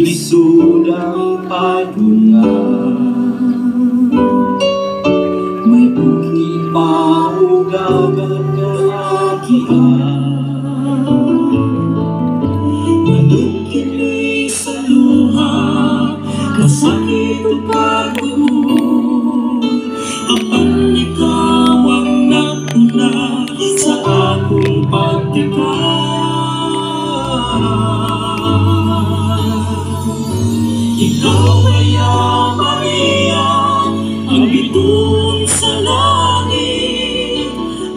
isulang padungan. May bukid paugagat na agian, manukili sa luha, kasakit o pagod. Apan ikaw ang napuna sa akong pagtikan. Ikaw ay Maria, ang bituon sa langit,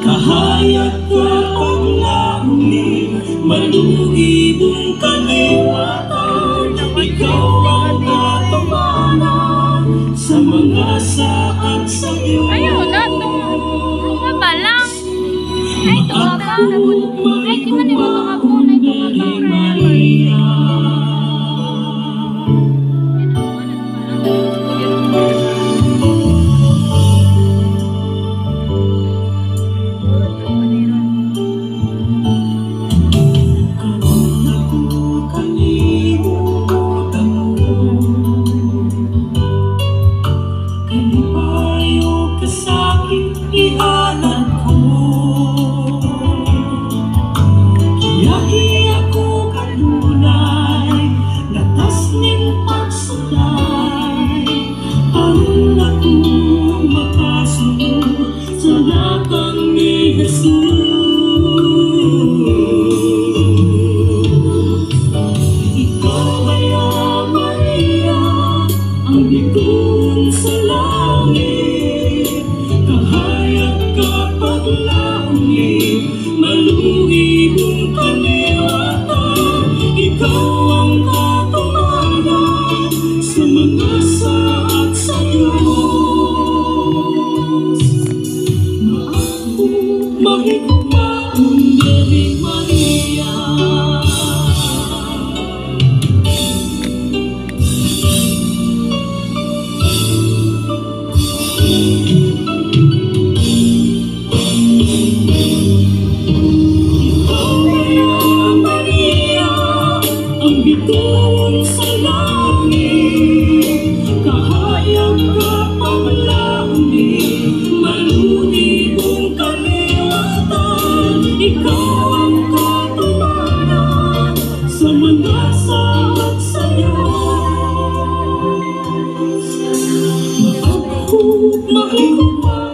kahayag ka paglamunin, maluibong kaliwatan. Ikaw ang katumanan sa mga saat sa iyo. Ayun, tunga ba lang? Ay, tunga ba? Ay, di man yung tunga po na tunga Maria. Maluibong kaliwatan, ikaw ang katumanan sa mga saat sa Diyos. Maako, mahigmaon, Birheng Maria. Bituon sa langit, kahayag ka paglamunin, maluibong kaliwatan. Ikaw ang katumanan sa mga saat sa Diyos. Maako, mahigmaon,